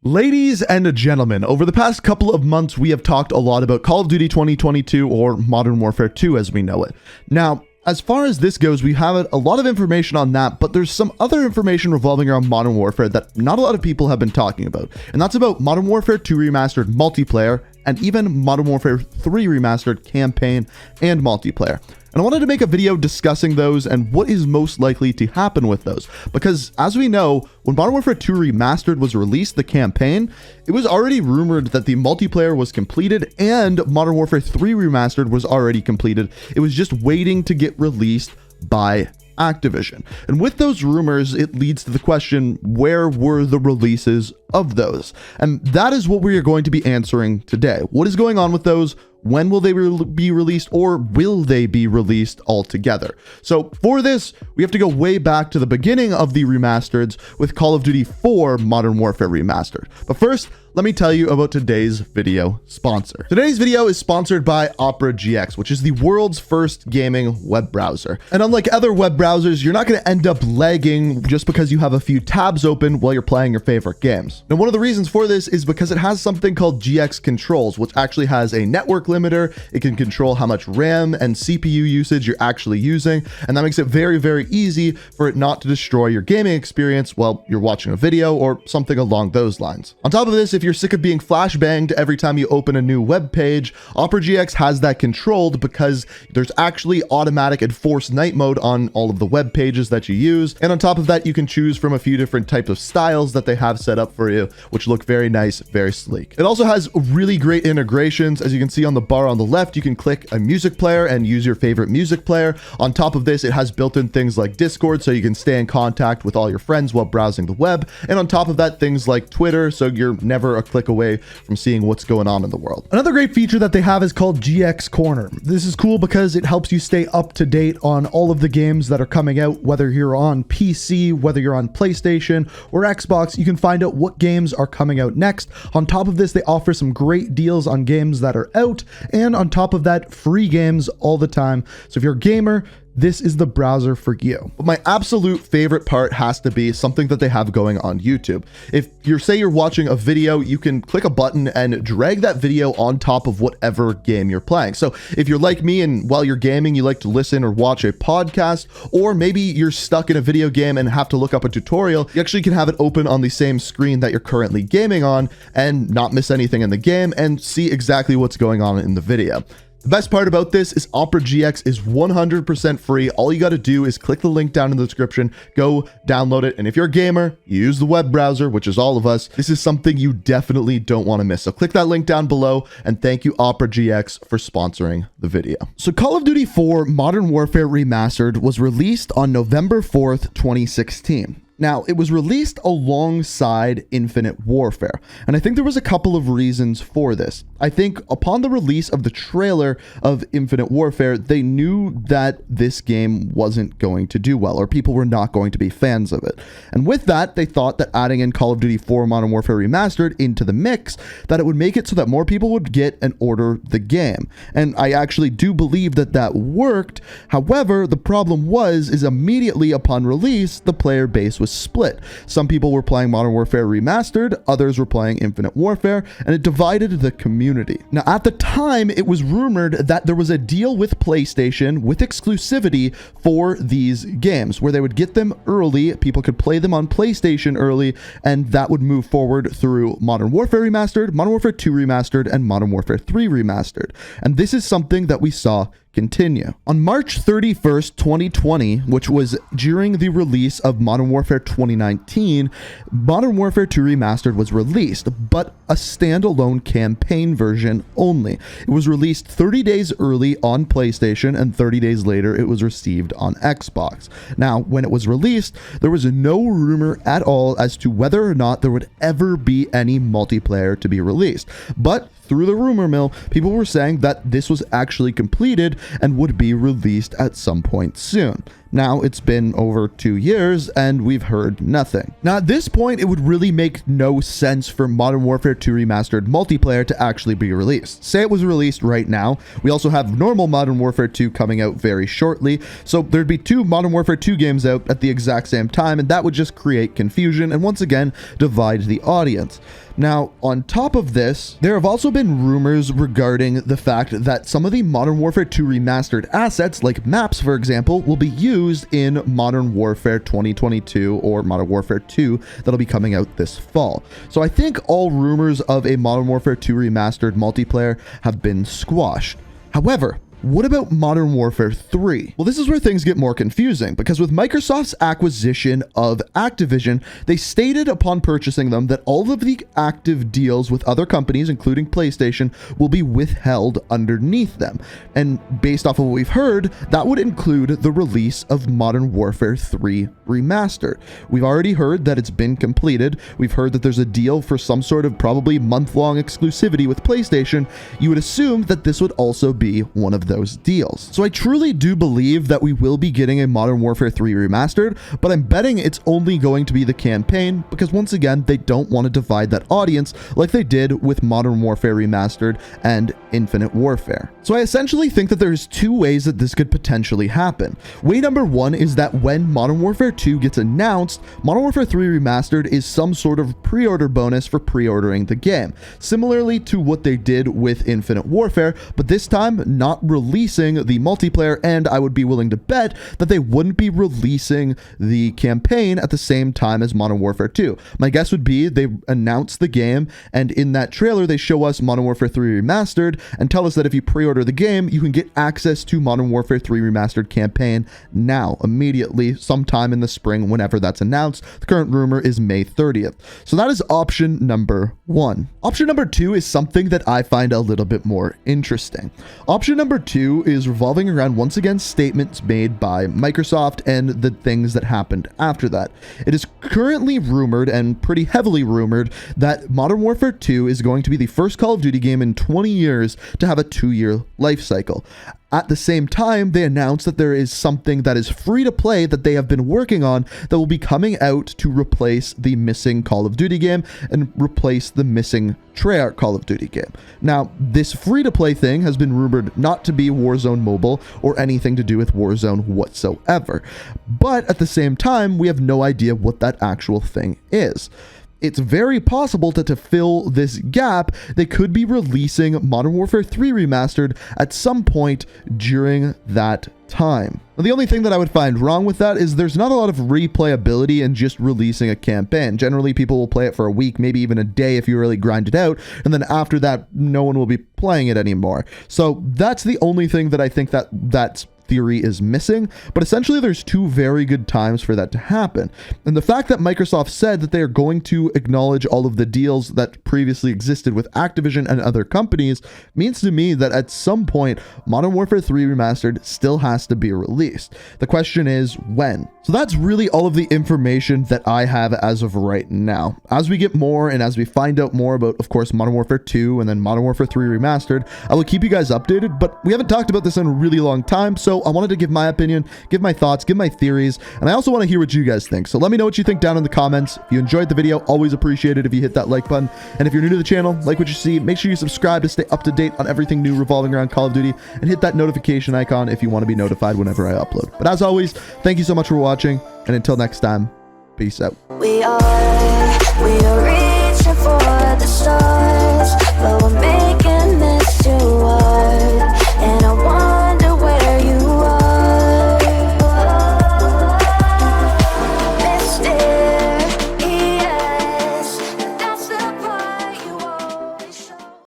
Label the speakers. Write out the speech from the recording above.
Speaker 1: Ladies and gentlemen, over the past couple of months, we have talked a lot about Call of Duty 2022, or Modern Warfare 2 as we know it. Now, as far as this goes, we have a lot of information on that, but there's some other information revolving around Modern Warfare that not a lot of people have been talking about. And that's about Modern Warfare 2 Remastered multiplayer, and even Modern Warfare 3 Remastered campaign and multiplayer. And I wanted to make a video discussing those and what is most likely to happen with those. Because as we know, when Modern Warfare 2 Remastered was released, the campaign, it was already rumored that the multiplayer was completed and Modern Warfare 3 Remastered was already completed. It was just waiting to get released by Activision. And with those rumors, it leads to the question, where were the releases of those? And that is what we are going to be answering today. What is going on with those? When will they be released, or will they be released altogether? So for this, we have to go way back to the beginning of the remasters with Call of Duty 4 Modern Warfare Remastered. But first, let me tell you about today's video sponsor. Today's video is sponsored by Opera GX, which is the world's first gaming web browser. And unlike other web browsers, you're not going to end up lagging just because you have a few tabs open while you're playing your favorite games. Now, one of the reasons for this is because it has something called GX Controls, which actually has a network limiter. It can control how much RAM and CPU usage you're actually using, and that makes it very, very easy for it not to destroy your gaming experience while you're watching a video or something along those lines. On top of this, if you're sick of being flashbanged every time you open a new web page, Opera GX has that controlled because there's actually automatic and forced night mode on all of the web pages that you use. And on top of that, you can choose from a few different types of styles that they have set up for you, which look very nice, very sleek. It also has really great integrations. As you can see on the bar on the left, you can click a music player and use your favorite music player. On top of this, it has built-in things like Discord, so you can stay in contact with all your friends while browsing the web. And on top of that, things like Twitter, so you're never a click away from seeing what's going on in the world. Another great feature that they have is called GX Corner. This is cool because it helps you stay up to date on all of the games that are coming out, whether you're on PC, whether you're on PlayStation or Xbox. You can find out what games are coming out next. On top of this, they offer some great deals on games that are out, and on top of that, free games all the time. So if you're a gamer, this is the browser for you. But my absolute favorite part has to be something that they have going on YouTube. If you're watching a video, you can click a button and drag that video on top of whatever game you're playing. So if you're like me and while you're gaming, you like to listen or watch a podcast, or maybe you're stuck in a video game and have to look up a tutorial, you actually can have it open on the same screen that you're currently gaming on and not miss anything in the game and see exactly what's going on in the video. The best part about this is Opera GX is 100% free. All you got to do is click the link down in the description, go download it. And if you're a gamer, you use the web browser, which is all of us. This is something you definitely don't want to miss. So click that link down below, and thank you Opera GX for sponsoring the video. So Call of Duty 4 Modern Warfare Remastered was released on November 4th, 2016. Now, it was released alongside Infinite Warfare, and I think there was a couple of reasons for this. I think upon the release of the trailer of Infinite Warfare, they knew that this game wasn't going to do well, or people were not going to be fans of it. And with that, they thought that adding in Call of Duty 4 Modern Warfare Remastered into the mix, that it would make it so that more people would get and order the game. And I actually do believe that that worked. However, the problem is immediately upon release, the player base was split. Some people were playing Modern Warfare Remastered, others were playing Infinite Warfare, and it divided the community. Now, at the time, it was rumored that there was a deal with PlayStation with exclusivity for these games, where they would get them early, people could play them on PlayStation early, and that would move forward through Modern Warfare Remastered, Modern Warfare 2 Remastered, and Modern Warfare 3 Remastered. And this is something that we saw continue. On March 31st, 2020, which was during the release of Modern Warfare 2019, Modern Warfare 2 Remastered was released, but a standalone campaign version only. It was released 30 days early on PlayStation, and 30 days later it was received on Xbox. Now, when it was released, there was no rumor at all as to whether or not there would ever be any multiplayer to be released. But through the rumor mill, people were saying that this was actually completed and would be released at some point soon. Now it's been over 2 years and we've heard nothing. Now at this point, it would really make no sense for Modern Warfare 2 Remastered multiplayer to actually be released. Say it was released right now. We also have normal Modern Warfare 2 coming out very shortly. So there'd be 2 Modern Warfare 2 games out at the exact same time, and that would just create confusion and once again divide the audience. Now, on top of this, there have also been rumors regarding the fact that some of the Modern Warfare 2 Remastered assets, like maps, for example, will be used in Modern Warfare 2022 or Modern Warfare 2 that'll be coming out this fall. So I think all rumors of a Modern Warfare 2 Remastered multiplayer have been squashed. However, what about Modern Warfare 3? Well, this is where things get more confusing, because with Microsoft's acquisition of Activision, they stated upon purchasing them that all of the active deals with other companies, including PlayStation, will be withheld underneath them. And based off of what we've heard, that would include the release of Modern Warfare 3 Remastered. We've already heard that it's been completed. We've heard that there's a deal for some sort of probably month-long exclusivity with PlayStation. You would assume that this would also be one of those deals. So I truly do believe that we will be getting a Modern Warfare 3 Remastered, but I'm betting it's only going to be the campaign, because once again, they don't want to divide that audience like they did with Modern Warfare Remastered and Infinite Warfare. So I essentially think that there's 2 ways that this could potentially happen. Way number 1 is that when Modern Warfare 2 gets announced, Modern Warfare 3 Remastered is some sort of pre-order bonus for pre-ordering the game, similarly to what they did with Infinite Warfare, but this time not releasing the multiplayer, and I would be willing to bet that they wouldn't be releasing the campaign at the same time as Modern Warfare 2. My guess would be they announce the game, and in that trailer they show us Modern Warfare 3 Remastered and tell us that if you pre-order the game, you can get access to Modern Warfare 3 Remastered campaign now, immediately, sometime in the spring, whenever that's announced. The current rumor is May 30th. So that is option number 1. Option number 2 is something that I find a little bit more interesting. Option number 2 is revolving around, once again, statements made by Microsoft and the things that happened after that. It is currently rumored, and pretty heavily rumored, that Modern Warfare 2 is going to be the first Call of Duty game in 20 years to have a 2-year life cycle. At the same time, they announced that there is something that is free to play that they have been working on that will be coming out to replace the missing Call of Duty game and replace the missing Treyarch Call of Duty game. Now, this free to play thing has been rumored not to be Warzone Mobile or anything to do with Warzone whatsoever. But at the same time, we have no idea what that actual thing is. It's very possible that to fill this gap, they could be releasing Modern Warfare 3 Remastered at some point during that time. Now, the only thing that I would find wrong with that is there's not a lot of replayability in just releasing a campaign. Generally, people will play it for a week, maybe even a day if you really grind it out, and then after that, no one will be playing it anymore. So that's the only thing that I think that's theory is missing, but essentially there's 2 very good times for that to happen. And the fact that Microsoft said that they are going to acknowledge all of the deals that previously existed with Activision and other companies means to me that at some point Modern Warfare 3 Remastered still has to be released. The question is when. So that's really all of the information that I have as of right now. As we get more and as we find out more about, of course, Modern Warfare 2 and then Modern Warfare 3 Remastered, I will keep you guys updated, but we haven't talked about this in a really long time, so I wanted to give my opinion, give my thoughts, give my theories, and I also want to hear what you guys think. So let me know what you think down in the comments. If you enjoyed the video, always appreciate it if you hit that like button. And if you're new to the channel, like what you see, make sure you subscribe to stay up to date on everything new revolving around Call of Duty, and hit that notification icon if you want to be notified whenever I upload. But as always, thank you so much for watching, and until next time, peace out.
Speaker 2: We are